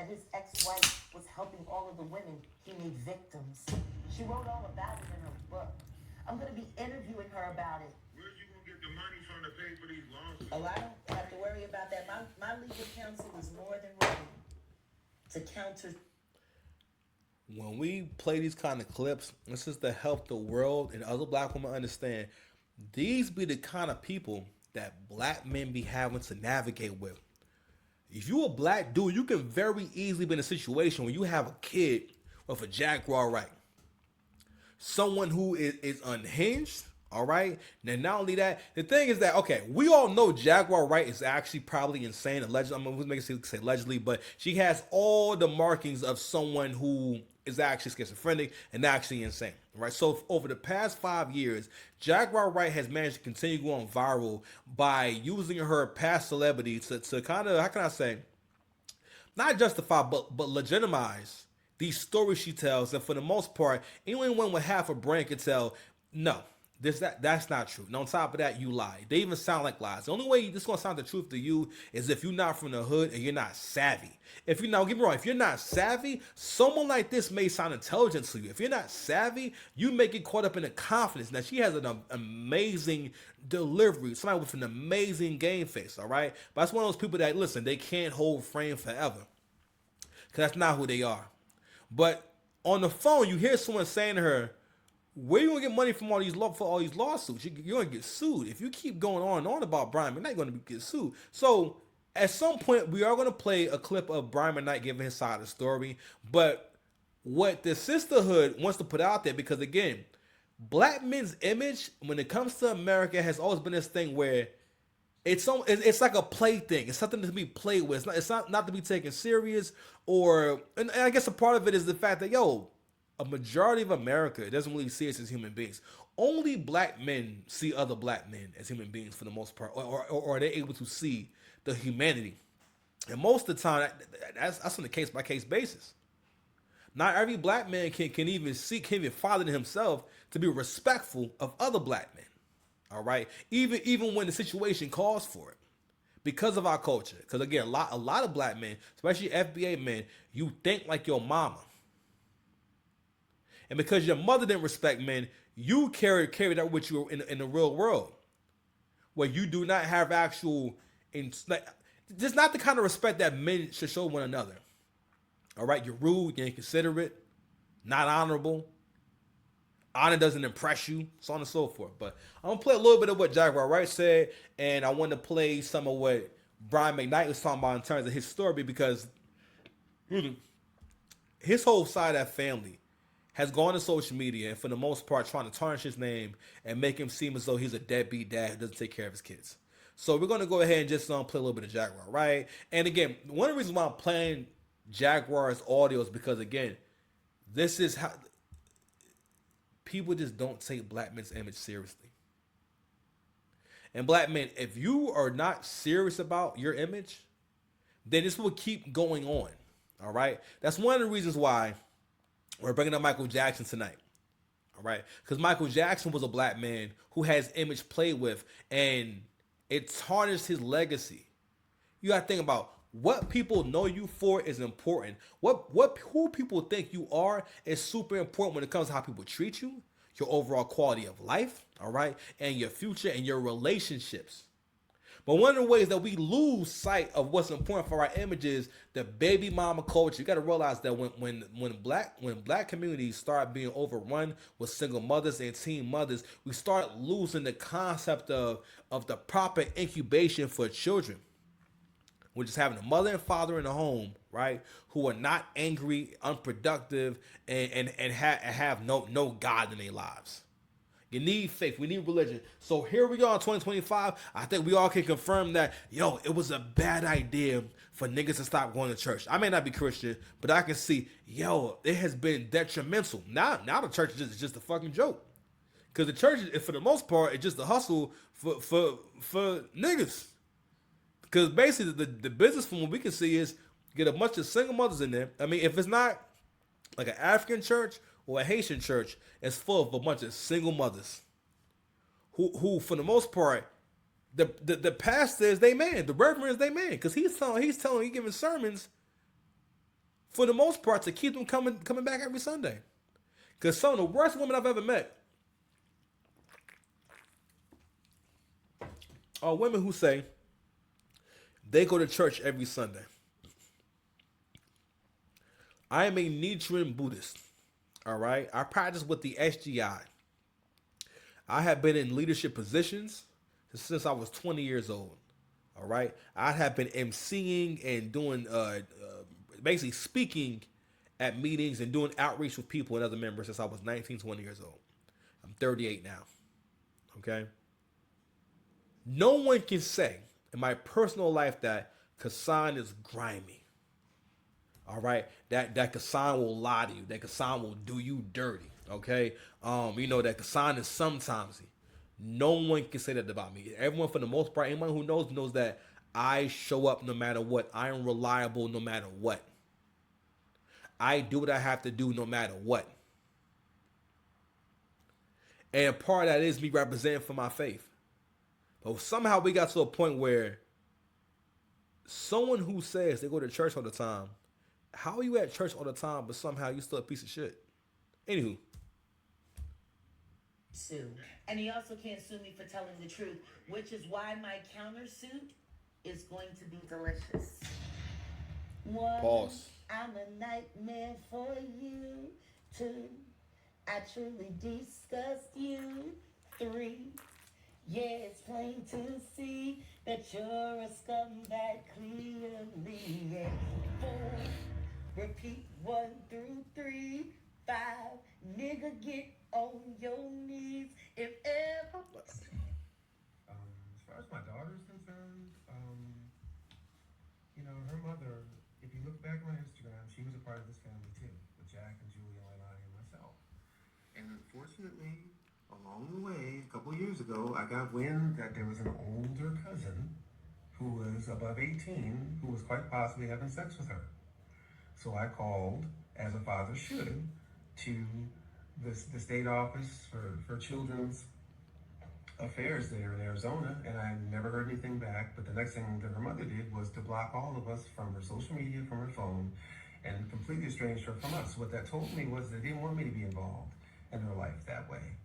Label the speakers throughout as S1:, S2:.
S1: his ex-wife was helping all of the women he made victims. She wrote all about it in her book. I'm going to be interviewing her about it.
S2: Where are you going to get the money from to pay for these lawsuits?
S1: Oh, I don't have to worry about that. My legal counsel is more than ready to counter.
S3: When we play these kind of clips, this is to help the world and other black women understand these be the kind of people that black men be having to navigate with. If you a black dude, you can very easily be in a situation where you have a kid with a Jaguar right. Someone who is unhinged, all right? Then not only that, the thing is that, okay, we all know Jaguar Wright is actually probably insane. Allegedly, I'm going to say allegedly, but she has all the markings of someone who is actually schizophrenic and actually insane, right? So over the past 5 years, Jaguar Wright has managed to continue going viral by using her past celebrity to kind of, how can I say, not justify, but legitimize these stories she tells. And for the most part, anyone with half a brain can tell, no, that's not true. And on top of that, you lie. They even sound like lies. The only way this is going to sound the truth to you is if you're not from the hood and you're not savvy. If you now, get me wrong, if you're not savvy, someone like this may sound intelligent to you. If you're not savvy, you may get caught up in the confidence. Now, she has an amazing delivery, somebody with an amazing game face, all right? But that's one of those people that, listen, they can't hold frame forever because that's not who they are. But on the phone, you hear someone saying to her, where you gonna get money from all these lawsuits? You're gonna get sued. If you keep going on and on about Brian McKnight, you're gonna get sued. So at some point, we are gonna play a clip of Brian McKnight giving his side of the story. But what the sisterhood wants to put out there, because again, black men's image when it comes to America has always been this thing where it's like a play thing. It's something to be played with. It's not to be taken serious. And I guess a part of it is the fact that, a majority of America doesn't really see us as human beings. Only black men see other black men as human beings for the most part, or are they able to see the humanity? And most of the time, that's on a case by case basis. Not every black man can even father himself to be respectful of other black men. All right, even when the situation calls for it, because of our culture. Because again, a lot of black men, especially FBA men, you think like your mama. And because your mother didn't respect men, you carry that with you in the real world, where you do not have just not the kind of respect that men should show one another. All right, you're rude, you're inconsiderate, not honorable. Honor doesn't impress you, so on and so forth. But I'm gonna play a little bit of what Jaguar Wright said, and I want to play some of what Brian McKnight was talking about in terms of his story, because his whole side of that family has gone to social media and for the most part trying to tarnish his name and make him seem as though he's a deadbeat dad who doesn't take care of his kids. So we're going to go ahead and just play a little bit of Jaguar, right? And again, one of the reasons why I'm playing Jaguar's audio is because, again, this is how people just don't take black men's image seriously. And black men, if you are not serious about your image, then this will keep going on, all right? That's one of the reasons why we're bringing up Michael Jackson tonight, all right? Because Michael Jackson was a black man who has image played with, and it tarnished his legacy. You got to think about what people know you for is important. Who people think you are is super important when it comes to how people treat you, your overall quality of life, all right, and your future and your relationships. But one of the ways that we lose sight of what's important for our image is the baby mama culture. You got to realize that when black communities start being overrun with single mothers and teen mothers, we start losing the concept of the proper incubation for children, which is having a mother and father in the home, right, who are not angry, unproductive, and have no God in their lives. You need faith. We need religion. So here we are in 2025. I think we all can confirm that, it was a bad idea for niggas to stop going to church. I may not be Christian, but I can see, it has been detrimental. Now the church is just a fucking joke. Because the church, for the most part, is just a hustle for niggas. Because basically the business from what we can see is get a bunch of single mothers in there. I mean, if it's not like an African church or a Haitian church, it's full of a bunch of single mothers who for the most part, the pastor is they man, the reverend is they man, because he's giving sermons for the most part, to keep them coming back every Sunday. Because some of the worst women I've ever met are women who say they go to church every Sunday. I am a Nichiren Buddhist. All right. I practice with the SGI. I have been in leadership positions since I was 20 years old. All right. I have been emceeing and doing, basically speaking at meetings and doing outreach with people and other members since I was 19, 20 years old. I'm 38 now. Okay. No one can say in my personal life that Kassan is grimy. All right. That Kassan will lie to you. That Kassan will do you dirty. Okay. That Kassan is sometimes. No one can say that about me. Everyone, for the most part, anyone who knows that I show up no matter what. I am reliable no matter what. I do what I have to do no matter what. And part of that is me representing for my faith. But somehow we got to a point where someone who says they go to church all the time, how are you at church all the time, but somehow you still a piece of shit? Anywho.
S1: Sue. And he also can't sue me for telling the truth, which is why my countersuit is going to be delicious. 1,
S3: Pause.
S1: I'm a nightmare for you. 2, I truly disgust you. 3, yeah, it's plain to see that you're a scumbag clearly. Yeah. 4, repeat 1 through 3. 5, nigga, get on your knees if ever.
S4: As far as my daughter's concerned, her mother, if you look back on Instagram, she was a part of this family too, with Jack and Julia and I and myself. And unfortunately, along the way, a couple years ago, I got wind that there was an older cousin who was above 18 who was quite possibly having sex with her. So I called, as a father should, to the state office for children's affairs there in Arizona, and I never heard anything back. But the next thing that her mother did was to block all of us from her social media, from her phone, and completely estranged her from us. What that told me was they didn't want me to be involved in her life that way.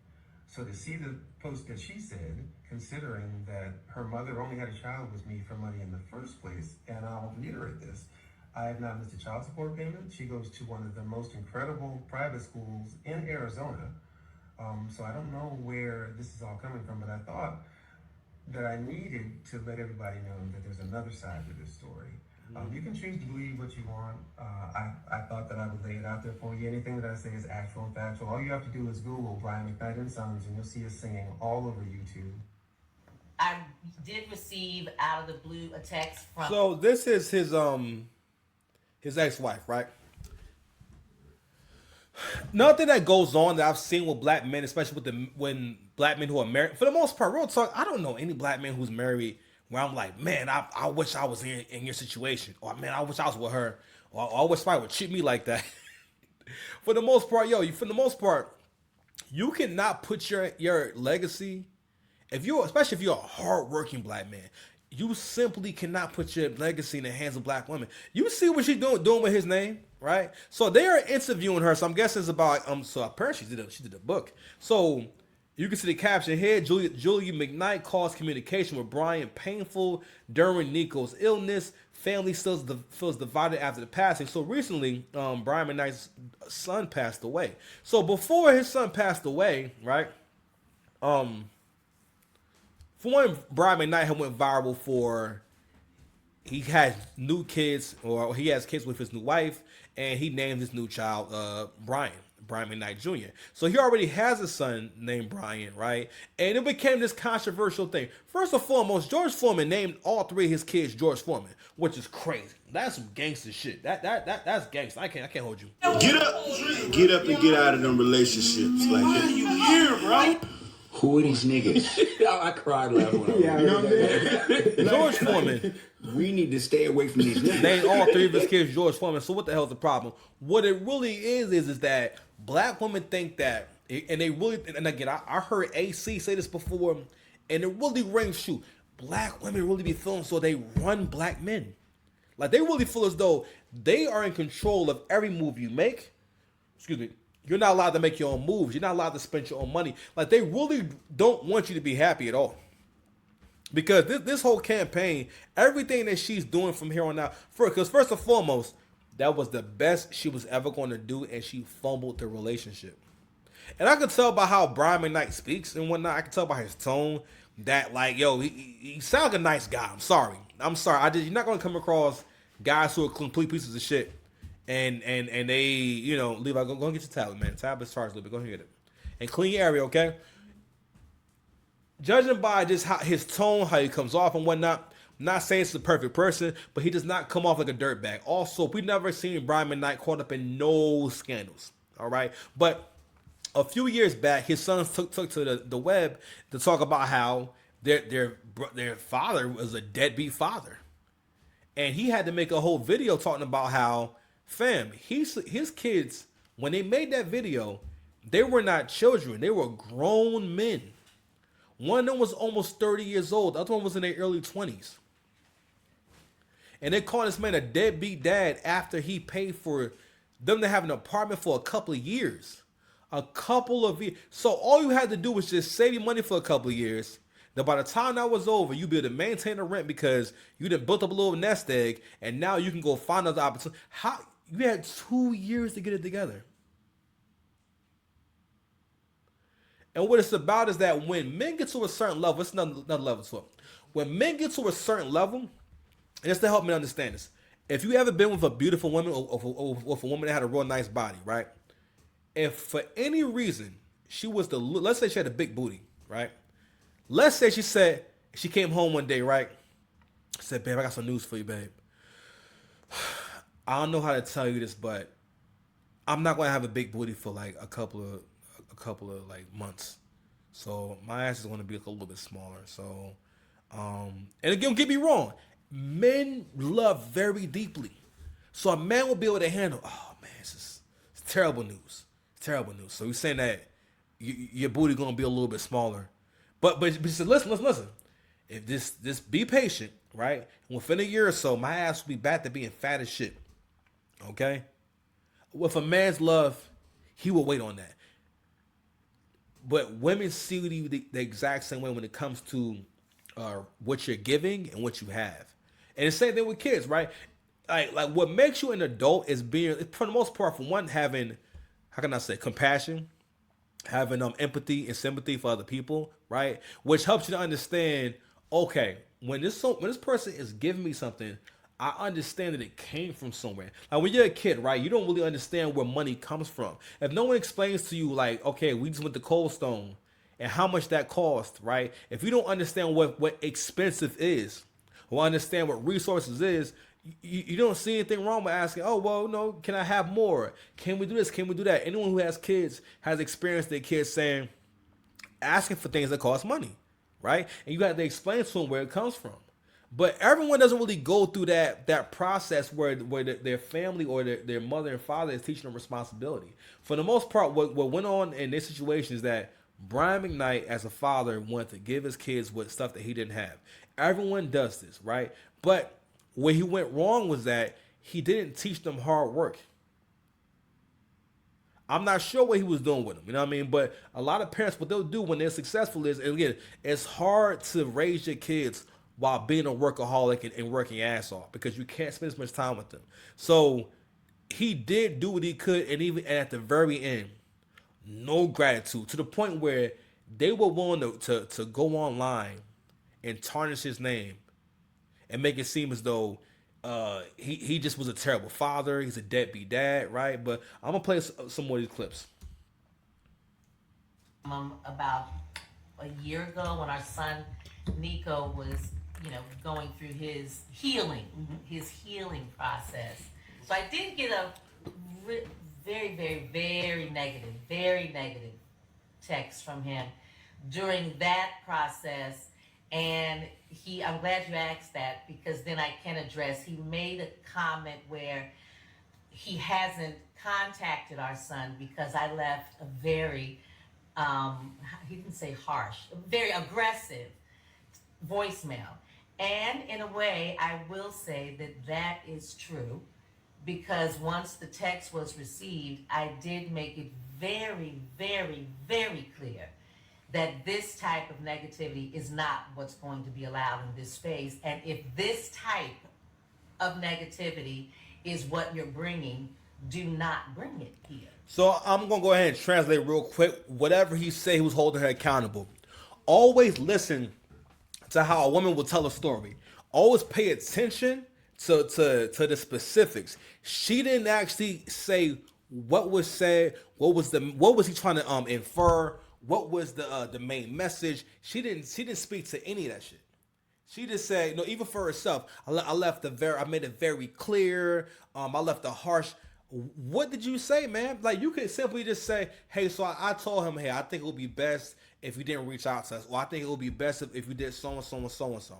S4: So to see the post that she said, considering that her mother only had a child with me for money in the first place, and I'll reiterate this, I have not missed a child support payment. She goes to one of the most incredible private schools in Arizona. So I don't know where this is all coming from, but I thought that I needed to let everybody know that there's another side to this story. You can choose to believe what you want. I thought that I would lay it out there for you. Anything that I say is actual and factual. All you have to do is Google Brian McKnight and Sons, and you'll see us singing all over YouTube.
S1: I did receive out of the blue a text from.
S3: So this is his ex-wife, right? Nothing that goes on that I've seen with black men, especially when black men who are married, for the most part, real talk, I don't know any black man who's married where I'm like, man, I wish I was in your situation, or man, I wish I was with her, or I wish somebody would treat me like that. For the most part, you cannot put your legacy, especially if you're a hardworking black man, you simply cannot put your legacy in the hands of black women. You see what she's doing with his name, right? So they are interviewing her. So I'm guessing it's about so apparently she did a book. So you can see the caption here: Julia McKnight calls communication with Brian painful during Nico's illness. Family feels divided after the passing. So recently, Brian McKnight's son passed away. So before his son passed away, right? For one, Brian McKnight had went viral for he has new kids, or he has kids with his new wife, and he named his new child Brian McKnight Jr. So he already has a son named Brian, right? And it became this controversial thing. First and foremost, George Foreman named all 3 of his kids George Foreman, which is crazy. That's some gangster shit. That's gangster. I can't hold you.
S5: Get up and get out of them relationships. Like, why are you here, bro?
S6: Who are these niggas? I cried laughing when I
S3: heard George Foreman.
S6: We need to stay away from these niggas.
S3: Named all 3 of his kids George Foreman. So what the hell's the problem? What it really is that black women think that, and they really, and again, I heard AC say this before, and it really rings true. Black women really be feeling so they run black men. Like, they really feel as though they are in control of every move you make. Excuse me. You're not allowed to make your own moves. You're not allowed to spend your own money. Like, they really don't want you to be happy at all. Because this whole campaign, everything that she's doing from here on out, because first and foremost, that was the best she was ever going to do, and she fumbled the relationship. And I could tell by how Brian McKnight speaks and whatnot. I can tell by his tone that, like, yo, he sounds like a nice guy. I'm sorry. You're not going to come across guys who are complete pieces of shit. And they, you know, Levi, go and get your tablet, man. Tablet's charged a little bit. Go ahead and get it. And clean your area, okay? Judging by just how his tone, how he comes off and whatnot, I'm not saying it's the perfect person, but he does not come off like a dirtbag. Also, we've never seen Brian McKnight caught up in no scandals, all right? But a few years back, his sons took to the web to talk about how their father was a deadbeat father. And he had to make a whole video talking about how, fam, his kids, when they made that video, they were not children. They were grown men. One of them was almost 30 years old. The other one was in their early 20s. And they called this man a deadbeat dad after he paid for them to have an apartment for a couple of years. A couple of years. So all you had to do was just save your money for a couple of years. That by the time that was over, you'd be able to maintain the rent because you done built up a little nest egg, and now you can go find other opportunities. How you had 2 years to get it together. And what it's about is that when men get to a certain level, it's another level to it. When men get to a certain level, and just to help me understand this, if you ever been with a beautiful woman or with a woman that had a real nice body, right? If for any reason she was let's say she had a big booty, right? Let's say she came home one day, right? Said, babe, I got some news for you, babe. I don't know how to tell you this, but I'm not gonna have a big booty for like a couple of like months. So my ass is gonna be like a little bit smaller. So and again, don't get me wrong, men love very deeply. So a man will be able to handle, oh man, it's terrible news. It's terrible news. So he's saying that your booty gonna be a little bit smaller. But he said, listen. If this be patient, right? Within a year or so, my ass will be back to being fat as shit. Okay? With a man's love, he will wait on that. But women see the exact same way when it comes to what you're giving and what you have. And the same thing with kids, right? Like what makes you an adult is being, for the most part, for one, having, how can I say, compassion, having empathy and sympathy for other people, right? Which helps you to understand, okay, when this person is giving me something, I understand that it came from somewhere. Like when you're a kid, right, you don't really understand where money comes from. If no one explains to you, like, okay, we just went to Cold Stone and how much that cost, right? If you don't understand what expensive is or understand what resources is, you don't see anything wrong with asking, oh, well, no, can I have more? Can we do this? Can we do that? Anyone who has kids has experienced their kids asking for things that cost money, right? And you have to explain to them where it comes from. But everyone doesn't really go through that process where their family or their mother and father is teaching them responsibility. For the most part, what went on in this situation is that Brian McKnight, as a father, wanted to give his kids what stuff that he didn't have. Everyone does this, right? But where he went wrong was that he didn't teach them hard work. I'm not sure what he was doing with them, you know what I mean? But a lot of parents, what they'll do when they're successful is, and again, it's hard to raise your kids while being a workaholic and working ass off because you can't spend as much time with them. So he did do what he could, and even at the very end, no gratitude, to the point where they were willing to go online and tarnish his name and make it seem as though he just was a terrible father. He's a deadbeat dad, right? But I'm going to play some more of these clips.
S7: About a year ago when our son Nico was, going through his healing process. So I did get a very, very, very negative text from him during that process. And I'm glad you asked that, because then I can address, he made a comment where he hasn't contacted our son because I left a very, he didn't say harsh, very aggressive voicemail. And in a way, I will say that that is true because once the text was received, I did make it very, very, very clear that this type of negativity is not what's going to be allowed in this space. And if this type of negativity is what you're bringing, do not bring it here.
S3: So I'm gonna go ahead and translate real quick. Whatever he said, he was holding her accountable. Always listen to how a woman will tell a story. Always pay attention to the specifics. She didn't actually say what was said. What was he trying to infer? What was the main message? She didn't speak to any of that shit. She just said, no, even for herself, I made it very clear. I left the harsh. What did you say, man? Like, you could simply just say, hey, so I told him, hey, I think it would be best if you didn't reach out to us. Or I think it would be best if you did so and so and so and so.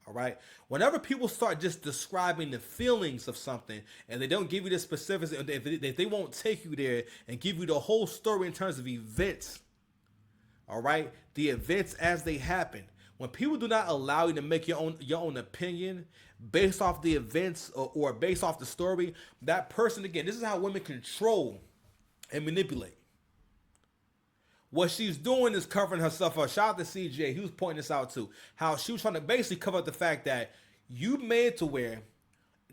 S3: All right? Whenever people start just describing the feelings of something and they don't give you the specifics, if they won't take you there and give you the whole story in terms of events, all right? The events as they happen. When people do not allow you to make your own opinion based off the events or based off the story, that person, again, this is how women control and manipulate. What she's doing is covering herself up. Shout out to CJ. He was pointing this out too. How she was trying to basically cover up the fact that you made it to where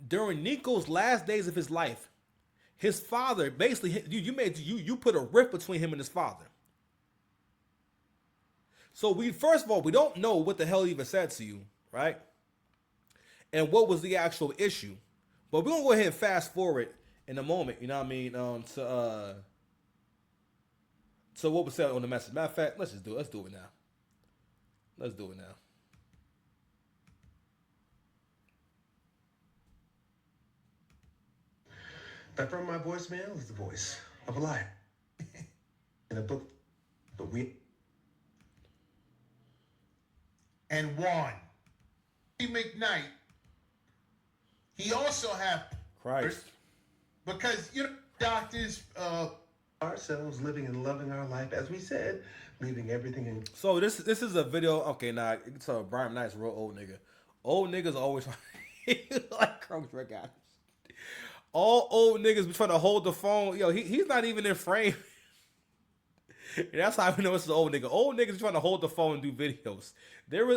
S3: during Nico's last days of his life, his father, basically, you put a rift between him and his father. So first of all, we don't know what the hell he even said to you, right? And what was the actual issue. But we're going to go ahead and fast forward in a moment, you know what I mean, to what was said on the message. Matter of fact, let's do it now. Let's do it now.
S4: That from my voicemail is the voice of a liar. In a book, but we...
S8: And one. McKnight, he also have
S3: Christ.
S8: because doctors
S4: ourselves living and loving our life, as we said, leaving everything in.
S3: So this is a video. Okay, now you can tell Brian McKnight's a real old nigga. Old niggas always like Crunk Drake Adams. All old niggas be trying to hold the phone. Yo, he's not even in frame. And that's how I know it's an old nigga. Old niggas trying to hold the phone and do videos.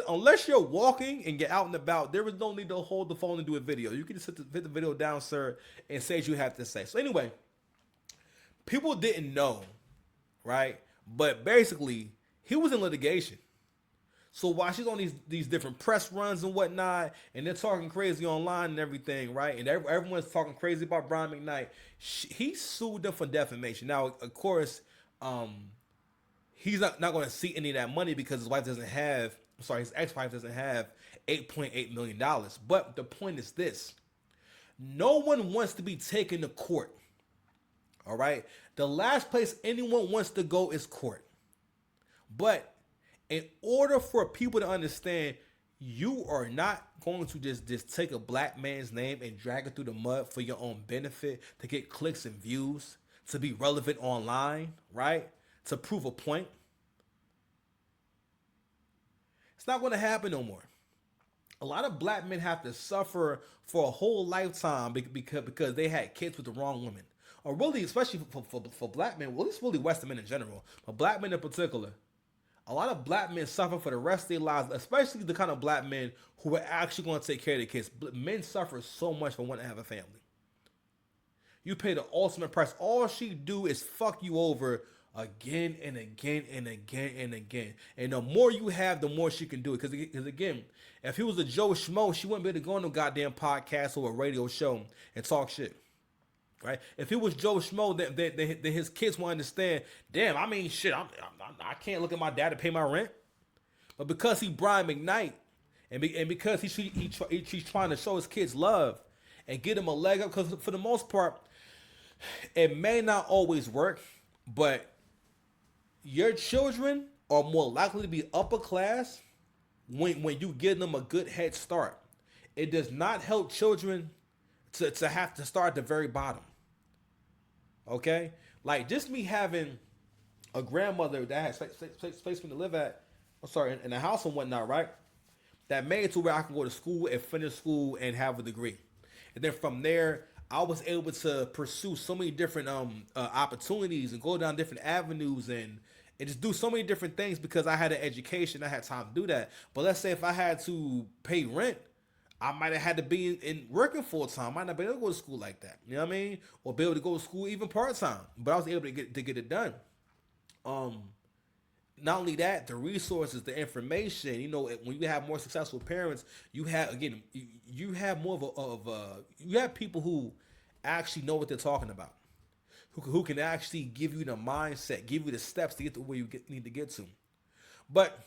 S3: Unless you're walking and get out and about, there is no need to hold the phone and do a video. You can just hit the video down, sir, and say what you have to say. So anyway, people didn't know, right? But basically, he was in litigation. So while she's on these different press runs and whatnot, and they're talking crazy online and everything, right? And everyone's talking crazy about Brian McKnight. He sued them for defamation. Now, of course, he's not going to see any of that money because his ex-wife doesn't have $8.8 million. But the point is this. No one wants to be taken to court. All right? The last place anyone wants to go is court. But in order for people to understand, you are not going to just take a black man's name and drag it through the mud for your own benefit, to get clicks and views, to be relevant online, right? To prove a point. It's not going to happen no more. A lot of black men have to suffer for a whole lifetime because they had kids with the wrong woman. Or really, especially for black men, well, it's really Western men in general, but black men in particular. A lot of black men suffer for the rest of their lives, especially the kind of black men who are actually going to take care of their kids. Men suffer so much for wanting to have a family. You pay the ultimate price. All she do is fuck you over again and again and again and again. And the more you have, the more she can do it. Because again, if he was a Joe Schmo, she wouldn't be able to go on no goddamn podcast or a radio show and talk shit. Right? If he was Joe Schmo, then his kids will understand, damn, I mean, shit, I can't look at my dad to pay my rent. But because he Brian McKnight, and because he's trying to show his kids love and get him a leg up, because for the most part, it may not always work, but your children are more likely to be upper class when you give them a good head start. It does not help children to have to start at the very bottom. Okay? Like, just me having a grandmother that has space for me to live at, in a house and whatnot, right? that made it to where I can go to school and finish school and have a degree. And then from there, I was able to pursue so many different opportunities and go down different avenues and just do so many different things because I had an education. I had time to do that. But let's say if I had to pay rent, I might have had to be in working full time. I might not be able to go to school like that. You know what I mean? Or be able to go to school even part time. But I was able to get it done. Not only that, the resources, the information. You know, when you have more successful parents, you have you have more you have people who actually know what they're talking about, who can actually give you the mindset, give you the steps to get to where you need to get to. But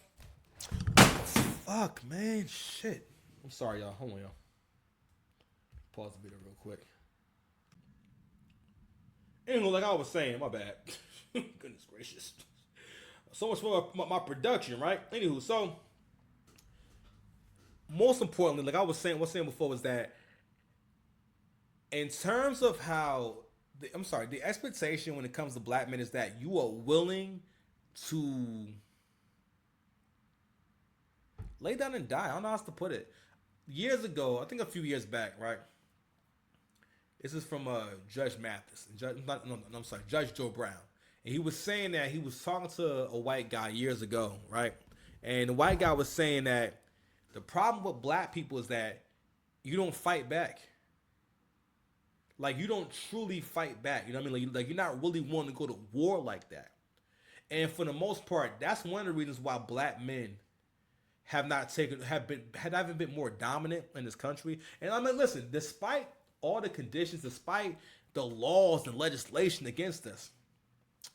S3: fuck, man, shit. I'm sorry, y'all. Hold on, y'all. Pause the video real quick. Anyway, like I was saying, my bad. Goodness gracious. So much for my production, right? Anywho, so most importantly, like I was saying before, was that in terms of how the expectation when it comes to black men is that you are willing to lay down and die. I don't know how else to put it. Years ago, I think a few years back, right? This is from Judge Mathis, Judge Joe Brown. And he was saying that he was talking to a white guy years ago, right? And the white guy was saying that the problem with black people is that you don't fight back. Like, you don't truly fight back. You know what I mean? Like you're not really wanting to go to war like that. And for the most part, that's one of the reasons why black men haven't been more dominant in this country. And I mean, listen, despite all the conditions, despite the laws and legislation against us,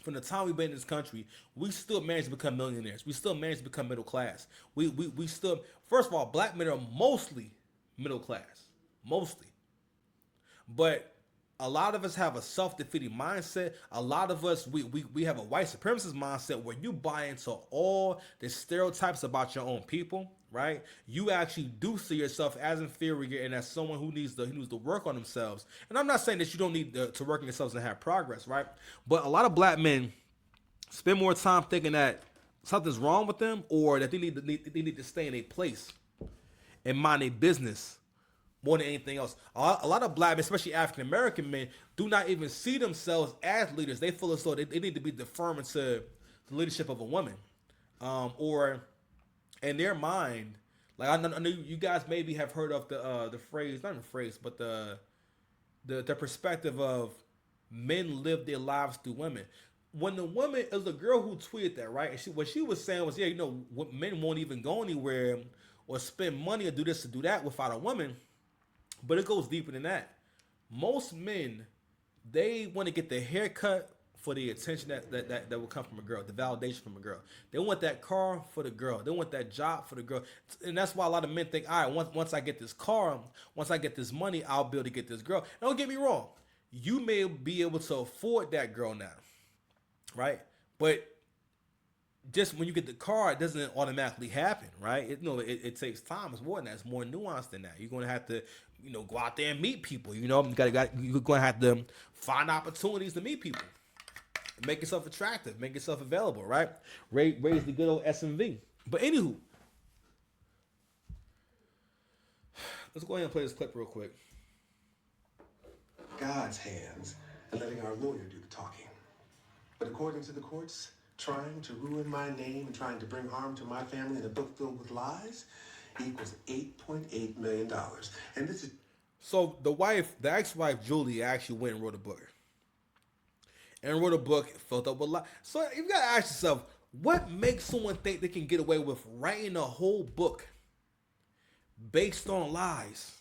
S3: from the time we've been in this country, we still managed to become millionaires. We still managed to become middle class. We still, first of all, black men are mostly middle class. Mostly. But a lot of us have a self-defeating mindset. A lot of us, we have a white supremacist mindset where you buy into all the stereotypes about your own people, right? You actually do see yourself as inferior and as someone who needs to work on themselves. And I'm not saying that you don't need to work on yourselves and have progress, right? But a lot of black men spend more time thinking that something's wrong with them or that they need to stay in a place and mind their business more than anything else. A lot of black men, especially African American men, do not even see themselves as leaders. They feel as though they need to be deferring to the leadership of a woman, or in their mind, like I know you guys maybe have heard of the phrase, not even phrase, but the perspective of men live their lives through women. When the woman, it was a girl who tweeted that, right? And what she was saying was, yeah, you know, men won't even go anywhere or spend money or do this or do that without a woman. But it goes deeper than that. Most men, they want to get the haircut for the attention that will come from a girl, the validation from a girl. They want that car for the girl. They want that job for the girl. And that's why a lot of men think, all right, once I get this car, once I get this money, I'll be able to get this girl. Don't get me wrong. You may be able to afford that girl now, right? But just when you get the car, it doesn't automatically happen, right? It takes time. It's more than that. It's more nuanced than that. You're going to have to, go out there and meet people. You're going to have to find opportunities to meet people. Make yourself attractive. Make yourself available, right? Raise the good old SMV. But anywho, let's go ahead and play this clip real quick.
S4: God's hands and letting our lawyer do the talking. But according to the courts, trying to ruin my name and trying to bring harm to my family in a book filled with lies equals $8.8 million. And this is...
S3: So the ex-wife, Julie, actually went and wrote a book. And wrote a book filled up with lies. So you got to ask yourself, what makes someone think they can get away with writing a whole book based on lies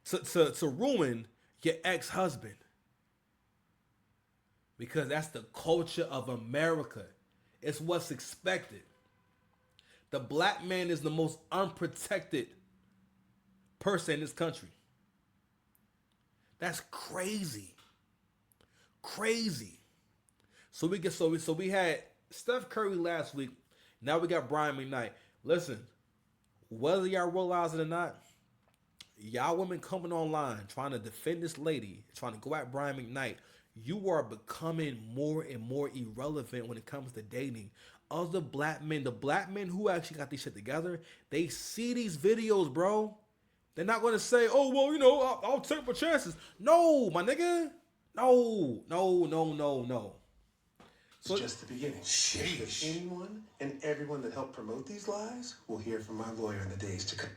S3: to ruin your ex-husband? Because that's the culture of America. It's what's expected. The black man is the most unprotected person in this country. That's crazy. Crazy. So we had Steph Curry last week. Now we got Brian McKnight. Listen, whether y'all realize it or not, y'all women coming online trying to defend this lady, trying to go at Brian McKnight, you are becoming more and more irrelevant when it comes to dating other black men, the black men who actually got this shit together, they see these videos, bro. They're not gonna say, "Oh, well, you know, I'll take my chances." No, my nigga. No.
S4: It's just the beginning. Because anyone and everyone that helped promote these lies will hear from my lawyer in the days to come.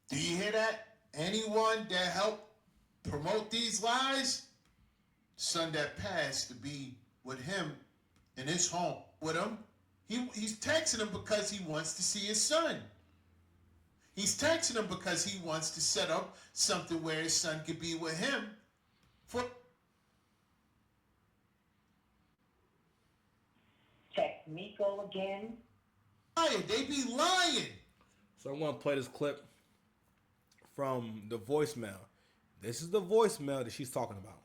S8: Do you hear that? Anyone that helped promote these lies, son that passed to be with him in his home with him, he's texting him because he wants to see his son. He's texting him because he wants to set up something where his son could be with him for.
S1: Text Miko again.
S8: Lying. They be lying.
S3: So I want to play this clip from the voicemail. This is the voicemail that she's talking about.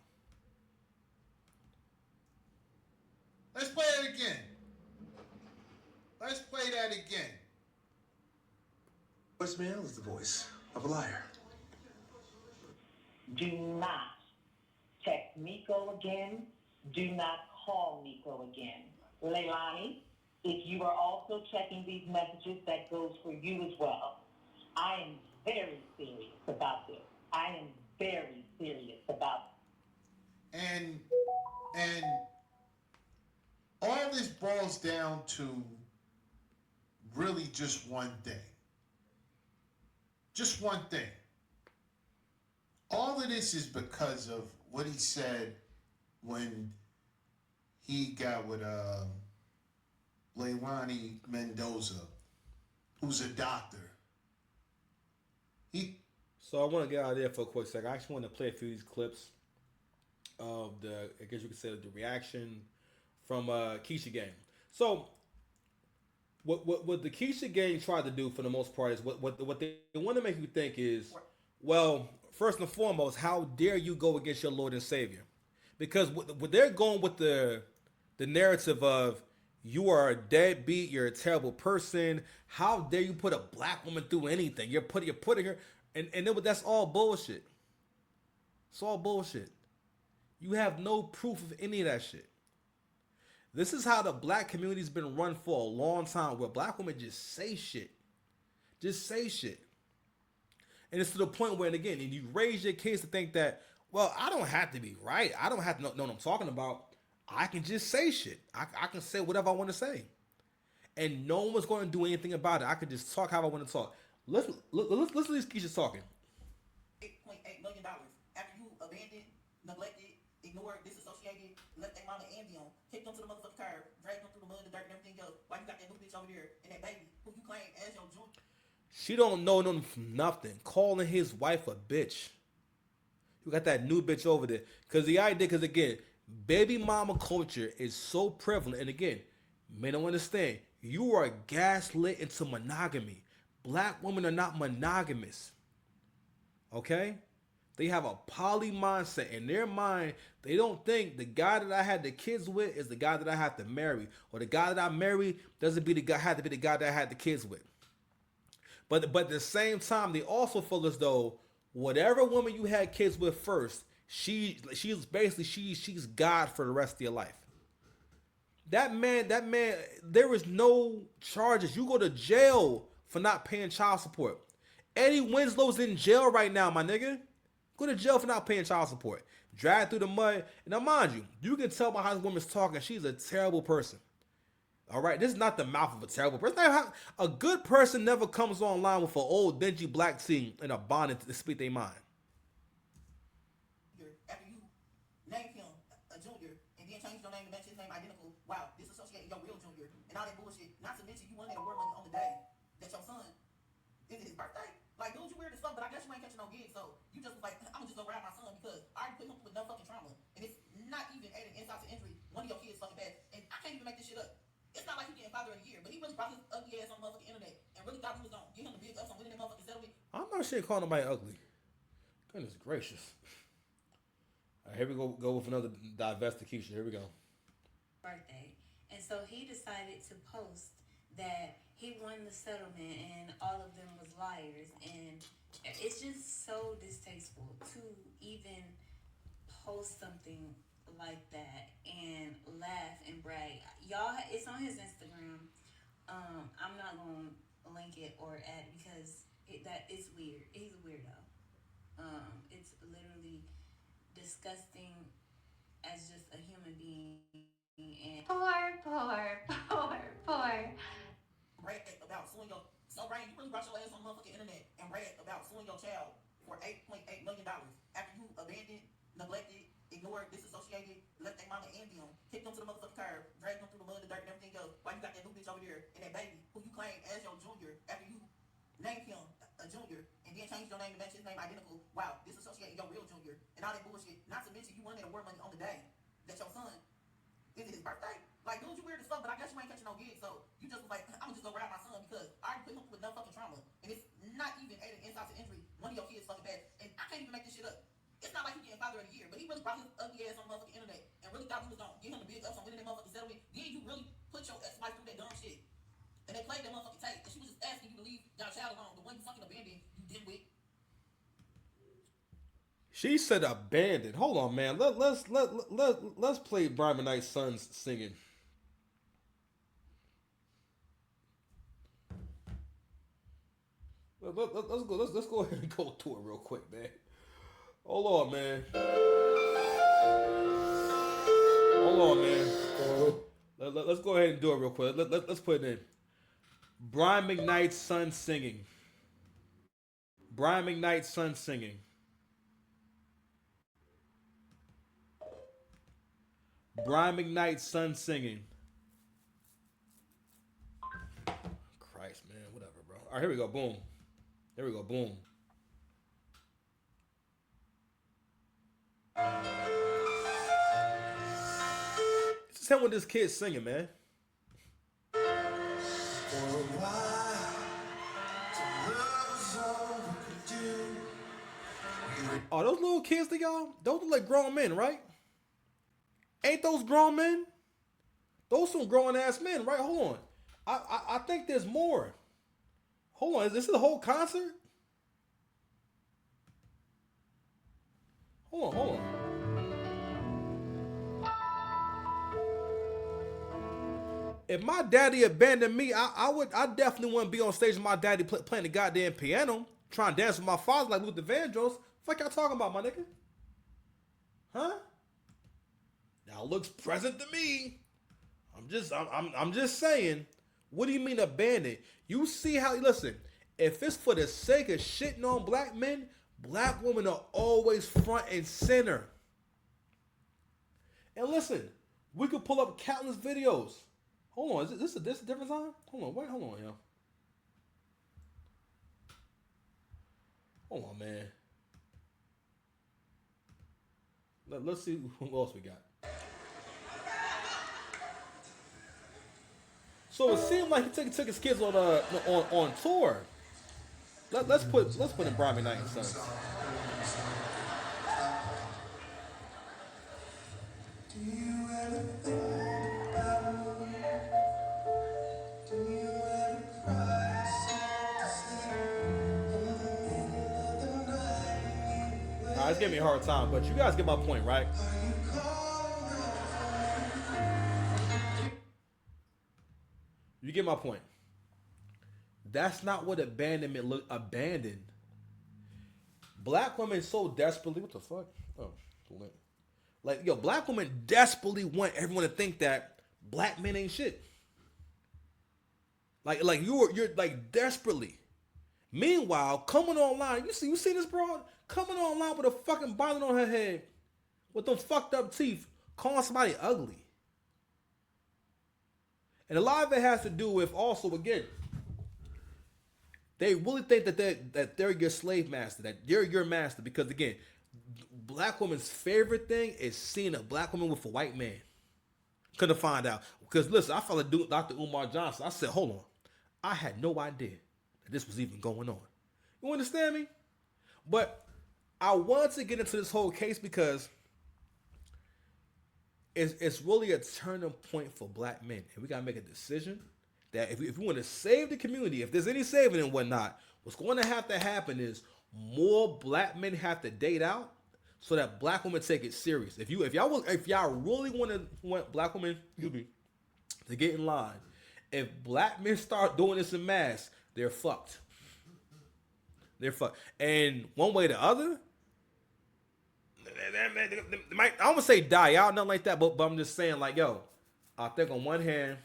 S8: Let's play it again. Let's play that again.
S4: Voicemail is the voice of a liar.
S1: Do not text Miko again. Do not call Miko again. Leilani, if you are also checking these messages, that goes for you as well. I am very serious about this. I am very serious about it.
S8: And all this boils down to really just one thing. Just one thing. All of this is because of what he said when he got with Leilani Mendoza, who's a doctor.
S3: So I want to get out of there for a quick second. I actually want to play a few of these clips of the, I guess you could say, the reaction from Keisha Gang. So what the Keisha Gang tried to do for the most part is what they want to make you think is, well, first and foremost, how dare you go against your Lord and Savior? Because what they're going with the narrative of, you are a deadbeat, you're a terrible person. How dare you put a black woman through anything? You're putting her, and then that's all bullshit. It's all bullshit. You have no proof of any of that shit. This is how the black community's been run for a long time, where black women just say shit. Just say shit. And it's to the point where, and again, you raise your kids to think that, well, I don't have to be right. I don't have to know what I'm talking about. I can just say shit. I can say whatever I want to say. And no one's going to do anything about it. I can just talk how I want to talk. Listen to these Keisha talking.
S9: $8.8 million after you abandoned, neglected, ignored, disassociated, left their mama and them, kicked them to the motherfucking curb, dragged them through the mud, the dirt, and everything else. Why you got that new bitch over there and that baby who you claim as your joint?
S3: She don't know them from nothing. Calling his wife a bitch. You got that new bitch over there. Because again, baby mama culture is so prevalent. And again, men don't understand. You are gaslit into monogamy. Black women are not monogamous. Okay? They have a poly mindset. In their mind, they don't think the guy that I had the kids with is the guy that I have to marry. Or the guy that I marry doesn't have to be the guy that I had the kids with. But at the same time, they also feel as though whatever woman you had kids with first, she's God for the rest of your life. That man, there is no charges. You go to jail for not paying child support. Eddie Winslow's in jail right now, my nigga. Go to jail for not paying child support. Drag through the mud. And now, mind you can tell by how this woman's talking, she's a terrible person. All right, this is not the mouth of a terrible person. A good person never comes online with an old dingy black tee and a bonnet to speak their mind.
S9: After you named him a junior and then changed your name to match his name identical, wow, disassociating your real junior and all that bullshit. Not to mention you won that award money on the day that your son is his birthday. Like, dude, you weird as fuck, but I guess you ain't catching no gigs, so you just was like, I'm just gonna ride my son because I already put him through enough fucking trauma, and it's not even adding insult to injury. One of your kids fucking bad, and I can't even make this shit up. It's not like he getting father of the year, but he really brought his ugly ass on the motherfucking internet and really thought we was gonna get him the big ups on winning that motherfucking settlement.
S3: I'm not sure calling nobody ugly. Goodness gracious. All right, here we go with another divest to Keisha. Here we go.
S10: Birthday. And so he decided to post that he won the settlement and all of them was liars. And it's just so distasteful to even post something like that and laugh and brag. Y'all, it's on his Instagram. I'm not gonna link it or add it because that is weird. He's a weirdo. It's literally disgusting as just a human being. And poor.
S9: Brag about suing your so Brian, you really brought your ass on the motherfucking internet and brag about suing your child for $8.8 million after you abandoned, neglected, ignored, disassociated, left their mama and them, kicked them to the motherfucking curb, dragged them through the mud, the dirt, and everything else. While you got that new bitch over there and that baby who you claim as your junior after you named him a junior and then changed your name to match his name identical. Wow, disassociating your real junior and all that bullshit. Not to mention you won that award money on the day that your son is it his birthday? Like, dude, you weird as fuck, but I guess you ain't catching no gigs, so you just was like, I'm gonna just go ride my son because I already put him with no fucking trauma. And it's not even adding insult to injury. One of your kids fucking bad. And I can't even make this shit up. It's not like you getting father of the year, but he really brought his ugly ass on the motherfucking internet and really thought you was gonna get him the big ups on winning that motherfucking settlement. Then you really put your ex-wife through that dumb shit. And they played that motherfucking tape. And she was just asking you to leave your child alone. The one you fucking abandoned, you dimwit.
S3: She said abandoned. Hold on, man. Let's play Brian McKnight's sons singing. Let's go ahead and go to it real quick, man. Hold on, man. Let's go ahead and do it real quick. Let's put it in. Brian McKnight's son singing. Brian McKnight's son singing. Brian McKnight's son singing. Christ, man. Whatever, bro. All right, here we go. Boom. There we go. Boom. This is him with this kid singing, man. Oh, those little kids to y'all? Those look like grown men, right? Ain't those grown men? Those some grown ass men, right? Hold on. I think there's more. Hold on, is this the whole concert? Hold on. If my daddy abandoned me, I definitely wouldn't be on stage with my daddy playing the goddamn piano, trying to dance with my father like Luther Vandross. Fuck y'all talking about, my nigga? Huh? Now looks present to me. I'm just saying. What do you mean abandoned? You see how, listen, if it's for the sake of shitting on black men, black women are always front and center. And listen, we could pull up countless videos. Hold on, is this a different song? Hold on, yo. Hold on, man. Let's see who else we got. So it seemed like he took his kids on tour. Let's put in Brian McKnight and Sons. It's giving me a hard time, but you guys get my point, right? You get my point. That's not what abandonment look. Abandoned. Black women so desperately. What the fuck? Oh, like yo, black women desperately want everyone to think that black men ain't shit. Like you're like desperately. Meanwhile, coming online, you see this broad coming online with a fucking bonnet on her head, with them fucked up teeth, calling somebody ugly. And a lot of it has to do with also, again, they really think that they're your slave master, that they're your master, because again, black woman's favorite thing is seeing a black woman with a white man. Couldn't find out. Because listen, I followed Dr. Umar Johnson. I said, hold on. I had no idea that this was even going on. You understand me? But I wanted to get into this whole case because it's really a turning point for black men. And we got to make a decision that if we want to save the community, if there's any saving and whatnot, what's going to happen is more black men have to date out so that black women take it serious. If y'all really want black women to get in line If black men start doing this in mass, they're fucked. They're fucked. And one way or the other, they might, I don't want to say die out, nothing like that, but I'm just saying, like, yo, I think on one hand,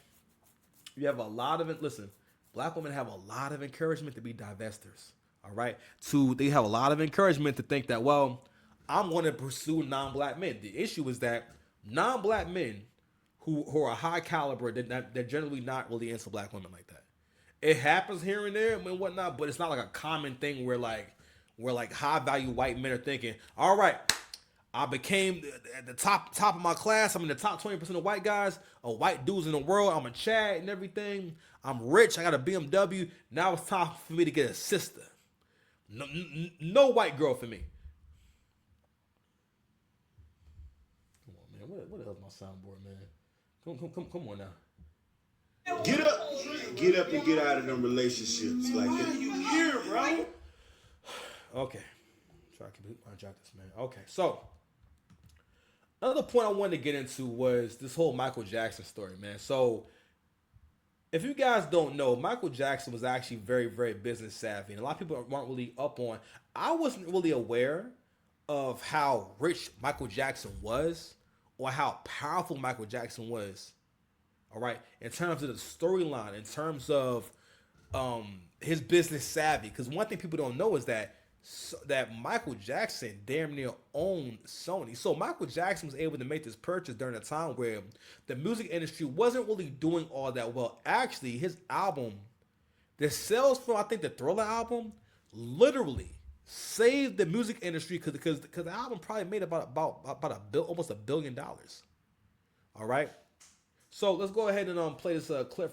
S3: you have a lot of it. Listen, black women have a lot of encouragement to be divestors. All right. They have a lot of encouragement to think that, well, I'm going to pursue non-black men. The issue is that non-black men who are high caliber, they're generally not really into black women like that. It happens here and there and whatnot, but it's not like a common thing where high value white men are thinking, all right, I became at the top of my class. I'm in the top 20% of white guys, of white dudes in the world. I'm a Chad and everything. I'm rich. I got a BMW. Now it's time for me to get a sister. No white girl for me. Come on, man. What the hell's my soundboard, man? Come on now.
S5: Get up and get out of them relationships. Like, why are you here, bro?
S3: Okay. Try to keep my job this, man. Okay, so another point I wanted to get into was this whole Michael Jackson story, man. So if you guys don't know, Michael Jackson was actually very, very business savvy. And a lot of people weren't really up on. I wasn't really aware of how rich Michael Jackson was or how powerful Michael Jackson was. All right. In terms of the storyline, in terms of his business savvy. Because one thing people don't know is that Michael Jackson damn near owned Sony. So Michael Jackson was able to make this purchase during a time where the music industry wasn't really doing all that well. Actually, his album, the sales for, I think, the Thriller album, literally saved the music industry because the album probably made about almost $1 billion. All right. So let's go ahead and play this clip